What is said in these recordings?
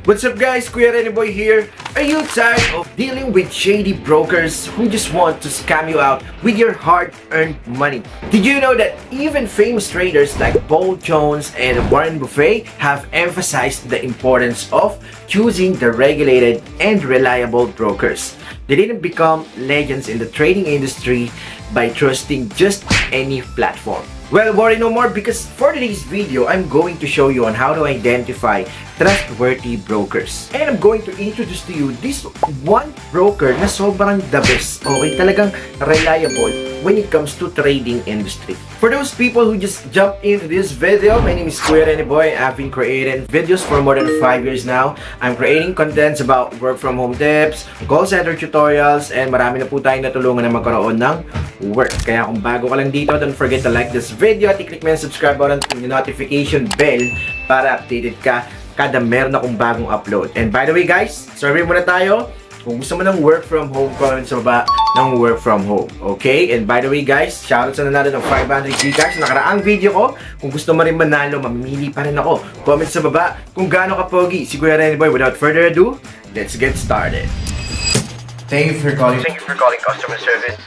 What's up guys, Kuya Rene Boy here. Are you tired of dealing with shady brokers who just want to scam you out with your hard-earned money? Did you know that even famous traders like Paul Jones and Warren Buffett have emphasized the importance of choosing the regulated and reliable brokers? They didn't become legends in the trading industry by trusting just any platform. Well, worry no more, because for today's video, I'm going to show you on how to identify trustworthy brokers. And I'm going to introduce to you this one broker na sobrang the best. Okay, talagang reliable when it comes to trading industry. For those people who just jumped into this video, my name is Kuya Rene Boy. I've been creating videos for more than 5 years now. I'm creating contents about work from home tips, call center tutorials, and marami na po tayong natulungan na magkaroon ng work. Kaya kung bago ka lang dito, don't forget to like this video at i-click mo yung subscribe button at yung notification bell para updated ka kada meron akong bagong upload. And by the way guys, survey muna tayo. Kung gusto mo ng work from home, comment sa baba ng work from home. Okay? And by the way guys, shoutout sa nanalo ng 500 Gcash nakaraang video ko. Kung gusto mo rin manalo, mamimili pa rin ako. Comment sa baba kung gaano ka pogi si Kuya Rene Boy. Without further ado, let's get started. Thank you for calling customer service.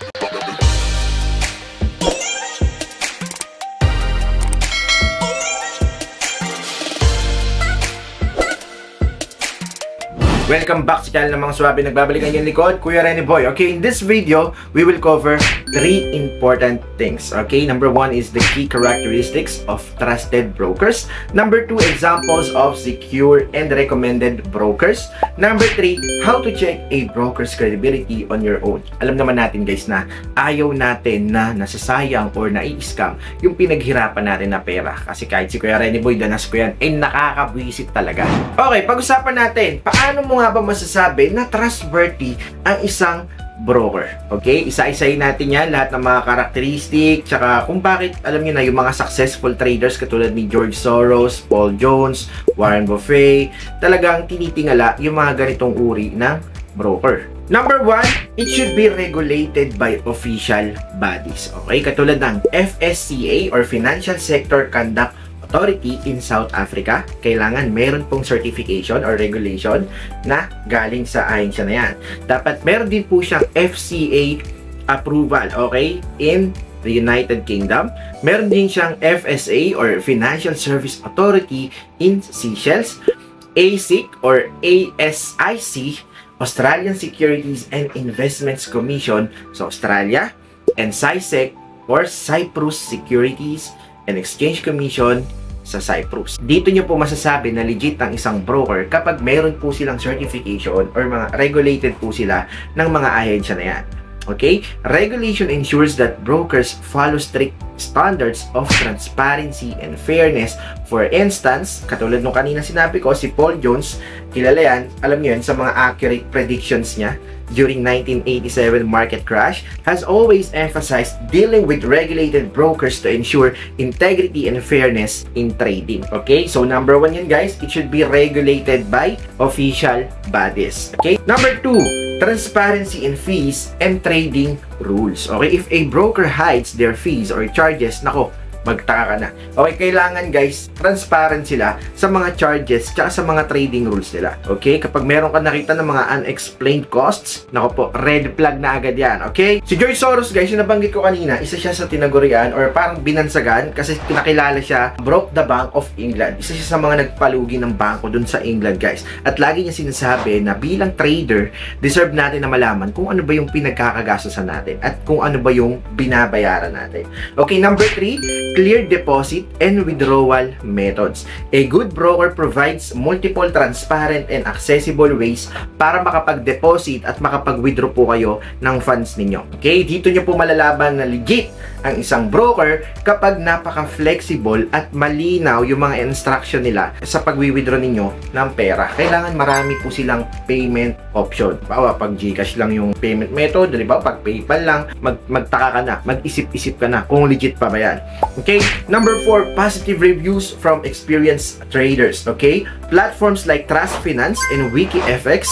Welcome back sa channel ng mga swabe nagbabalikan yung likod, Kuya Rene Boy. Okay, in this video, we will cover 3 important things. Okay, number 1 is the key characteristics of trusted brokers. Number 2, examples of secure and recommended brokers. Number 3, how to check a broker's credibility on your own. Alam naman natin guys na ayaw natin na nasasayang or nai-scam yung pinaghirapan natin na pera. Kasi kahit si Kuya Rene Boy, danas ko yan, ay nakakabwisit talaga. Okay, pag-usapan natin, paano mo nga ba masasabi na trustworthy ang isang broker? Okay, isa-isayin natin yan, lahat ng mga karakteristik, tsaka kung bakit, alam niyo na, yung mga successful traders katulad ni George Soros, Paul Jones, Warren Buffett, talagang tinitingala yung mga ganitong uri ng broker. Number 1, it should be regulated by official bodies. Okay, katulad ng FSCA or Financial Sector Conduct Authority in South Africa. Kailangan meron pong certification or regulation na galing sa ahensya na yan. Dapat meron din po siyang FCA approval, okay, in the United Kingdom. Meron din siyang FSA or Financial Service Authority in Seychelles, ASIC or ASIC, Australian Securities and Investments Commission sa Australia, and CSEC or Cyprus Securities and Exchange Commission sa Cyprus. Dito nyo po masasabi na legit ang isang broker kapag meron po silang certification or mga regulated po sila ng mga ahensya na yan. Okay? Regulation ensures that brokers follow strict standards of transparency and fairness. For instance, katulad nung kanina sinabi ko, si Paul Jones, kilala yan, alam nyo yun, sa mga accurate predictions niya during 1987 market crash, has always emphasized dealing with regulated brokers to ensure integrity and fairness in trading. Okay? So, number 1 yan guys, it should be regulated by official bodies. Okay? Number 2, transparency in fees and trading rules. Okay? If a broker hides their fees or charges, nako, magtaka ka na. Okay, kailangan guys, transparent sila sa mga charges tsaka sa mga trading rules nila. Okay, kapag meron ka nakita ng mga unexplained costs, nako po, red flag na agad yan. Okay, si George Soros guys, yung nabanggit ko kanina, isa siya sa tinagurian or parang binansagan kasi pinakilala siya, broke the Bank of England. Isa siya sa mga nagpalugi ng bangko dun sa England guys. At lagi niya sinasabi na bilang trader, deserve natin na malaman kung ano ba yung pinagkakagastosan natin at kung ano ba yung binabayaran natin. Okay, number 3, clear deposit and withdrawal methods. A good broker provides multiple transparent and accessible ways para makapag-deposit at makapag-withdraw po kayo ng funds ninyo. Okay? Dito nyo po malalaman na legit ang isang broker kapag napaka-flexible at malinaw yung mga instruction nila sa pag-withdraw ninyo ng pera. Kailangan marami po silang payment option. Bawa, pag Gcash lang yung payment method, di ba? Pag PayPal lang, magtaka ka na, mag-isip-isip ka na kung legit pa ba yan. Okay? Number 4, positive reviews from experienced traders. Okay? Platforms like Trust Finance and WikiFX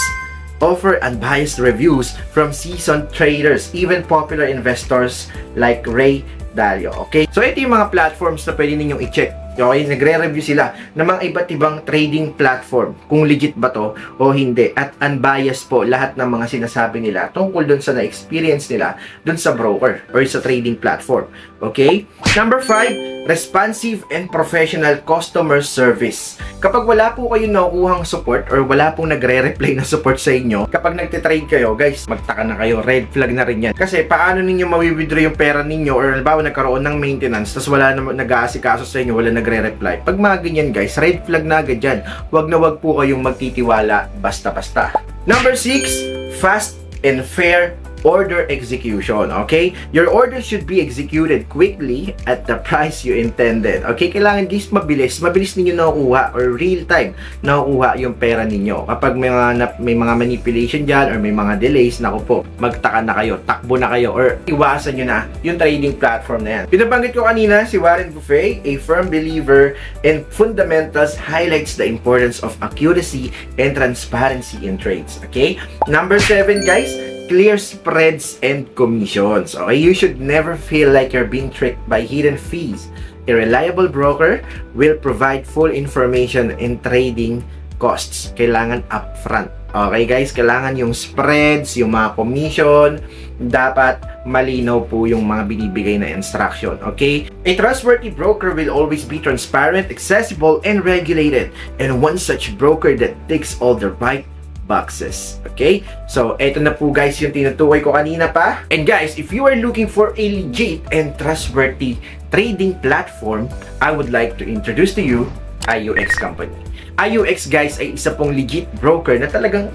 offer unbiased reviews from seasoned traders, even popular investors like Ray Dalio. Okay? So, ito yung mga platforms na pwede ninyong i-check Okay, nagre-review sila ng mga iba't ibang trading platform kung legit ba to o hindi, at unbiased po lahat ng mga sinasabi nila tungkol dun sa na-experience nila dun sa broker or sa trading platform. Okay? Number 5, responsive and professional customer service. Kapag wala po kayong nakukuhang support or wala pong nagre-reply na support sa inyo, kapag nagtitrade kayo, guys, magtaka na kayo, red flag na rin yan. Kasi paano ninyo mawi-withdraw yung pera ninyo, or halimbawa nagkaroon ng maintenance tapos wala na nag-aasikaso sa inyo, wala nagre-reply. Pag mga ganyan, guys, red flag na agad yan. Wag na wag po kayong magtitiwala basta-basta. Number 6, fast and fair order execution. Okay? Your order should be executed quickly at the price you intended. Okay? Kailangan guys mabilis. Mabilis ninyo nakukuha or real time nakukuha yung pera ninyo. Kapag may mga manipulation dyan or may mga delays, naku po, magtaka na kayo, takbo na kayo, or iwasan nyo na yung trading platform na yan. Pinabanggit ko kanina, si Warren Buffett, a firm believer in fundamentals, highlights the importance of accuracy and transparency in trades. Okay? Number 7, guys, clear spreads and commissions. Okay, you should never feel like you're being tricked by hidden fees. A reliable broker will provide full information in trading costs. Kailangan upfront. Okay guys, kailangan yung spreads, yung mga commission, dapat malinaw po yung mga binibigay na instruction. Okay? A trustworthy broker will always be transparent, accessible, and regulated. And one such broker that ticks all the right boxes. Okay? So, eto na po guys yung tinutukoy ko kanina pa. And guys, if you are looking for a legit and trustworthy trading platform, I would like to introduce to you IUX Company. IUX guys ay isa pong legit broker na talagang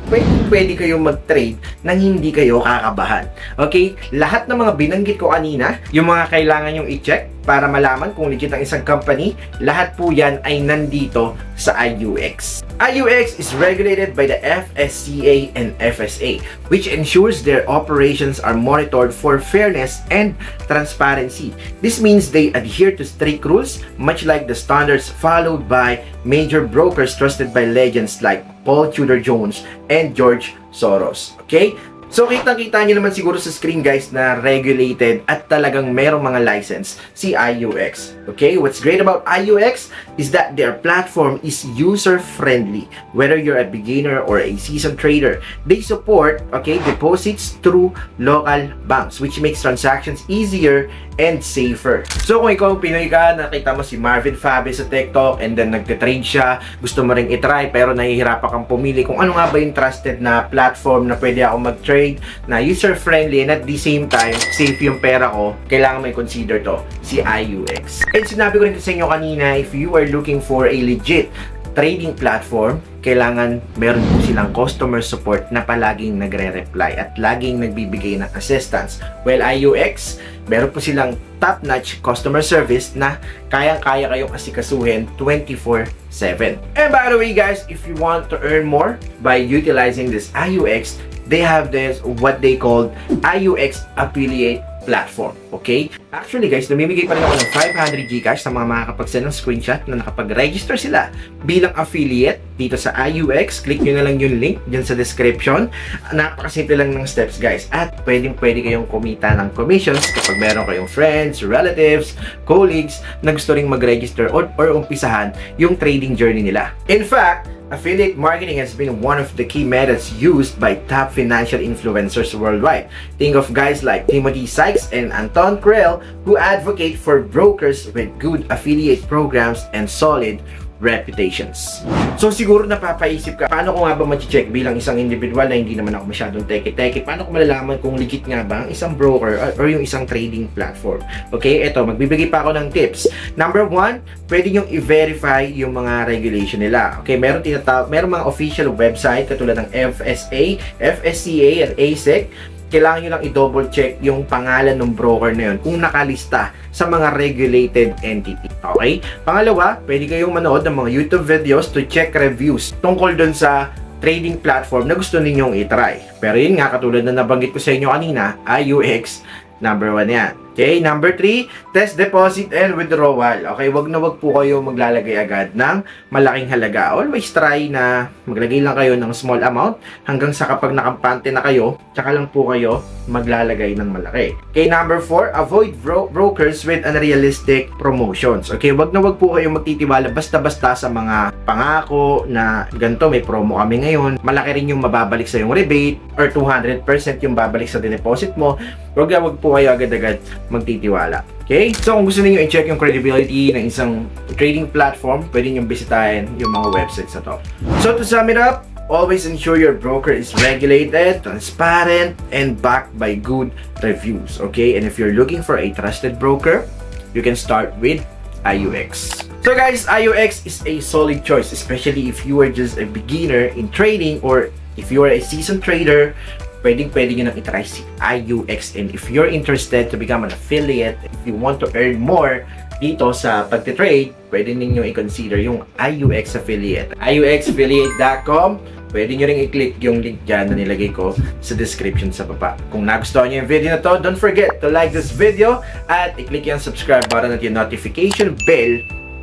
pwede kayo mag-trade nang hindi kayo kakabahan. Okay? Lahat ng mga binanggit ko kanina, yung mga kailangan yung i-check para malaman kung legit ang isang company, lahat po yan ay nandito sa IUX. IUX is regulated by the FSCA and FSA, which ensures their operations are monitored for fairness and transparency. This means they adhere to strict rules, much like the standards followed by major brokers trusted by legends like Paul Tudor Jones and George Soros. Okay? So, kitang-kita nyo naman siguro sa screen guys na regulated at talagang merong mga license si IUX. Okay? What's great about IUX is that their platform is user-friendly. Whether you're a beginner or a seasoned trader, they support, okay, deposits through local banks, which makes transactions easier and safer. So, kung ikaw Pinoy ka, nakita mo si Marvin Fabe sa TikTok and then nagte-trade siya, gusto mo ring itry pero nahihirapan kang pumili kung ano nga ba yung trusted na platform na pwede ako mag-trade, na user-friendly and at the same time, safe yung pera ko, kailangan may consider to, si IUX. And sinabi ko rin sa inyo kanina, if you are looking for a legit trading platform, kailangan meron po silang customer support na palaging nagre-reply at laging nagbibigay ng assistance. Well, IUX, meron po silang top-notch customer service na kayang-kaya kayong asikasuhin 24/7. And by the way guys, if you want to earn more by utilizing this IUX, they have this what they call IUX affiliate platform. Okay? Actually guys, namimigay pa rin ako ng 500 Gcash sa mga makakapag-send ng screenshot na nakapag-register sila bilang affiliate dito sa IUX. Click nyo na lang yung link dyan sa description. Napakasimple lang ng steps guys. At pwede kayong kumita ng commissions kapag meron kayong friends, relatives, colleagues na gusto ring mag-register or umpisahan yung trading journey nila. In fact, affiliate marketing has been one of the key methods used by top financial influencers worldwide. Think of guys like Timothy Sykes and Anton Krell who advocate for brokers with good affiliate programs and solid reputations. So siguro napapaisip ka, paano ko nga ba ma-check bilang isang individual na hindi naman ako masyadong teki-teki? Paano ko malalaman kung legit nga ba ang isang broker or yung isang trading platform? Okay, eto, magbibigay pa ako ng tips. Number 1, pwede nyong i-verify yung mga regulation nila. Okay, meron mga official website katulad ng FSA, FSCA, and ASIC. Kailangan nyo lang i-double check yung pangalan ng broker na yun kung nakalista sa mga regulated entity. Okay? Pangalawa, pwede kayong manood ng mga YouTube videos to check reviews tungkol dun sa trading platform na gusto ninyong i-try. Pero yun nga, katulad na nabanggit ko sa inyo kanina, IUX, number 1 yan. Okay, number 3, test deposit and withdrawal. Okay, wag na wag po kayo maglalagay agad ng malaking halaga. Always try na maglagay lang kayo ng small amount hanggang sa kapag nakampante na kayo, tsaka lang po kayo maglalagay ng malaki. Okay, number 4, avoid brokers with unrealistic promotions. Okay, wag na wag po kayo magtitiwala basta-basta sa mga pangako na ganito, may promo kami ngayon, malaki rin yung mababalik sa yung rebate or 200% yung babalik sa deposit mo. Wag na wag po kayo agad-agad magtitiwala. Okay? So, kung gusto niyo i-check yung credibility ng isang trading platform, pwede niyo bisitahin yung mga websites na to. So, to sum it up, always ensure your broker is regulated, transparent, and backed by good reviews. Okay? And if you're looking for a trusted broker, you can start with IUX. So guys, IUX is a solid choice, especially if you are just a beginner in trading or if you are a seasoned trader. Pwede nyo nang itry si IUX. And if you're interested to become an affiliate, if you want to earn more dito sa pagtitrade, pwede ninyo i-consider yung IUX affiliate. IUXaffiliate.com. Pwede nyo rin i-click yung link dyan na nilagay ko sa description sa baba. Kung nagustuhan nyo yung video na to, don't forget to like this video at i-click yung subscribe button at yung notification bell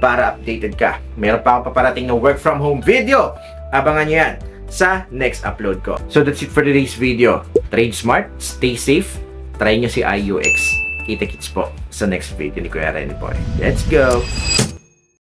para updated ka. Meron pa akong paparating na work from home video. Abangan nyo yan sa next upload ko. So that's it for today's video. Trade smart, stay safe, try nyo si IUX. Kita-kits po sa next video ni Kuya Rene Boy. Let's go!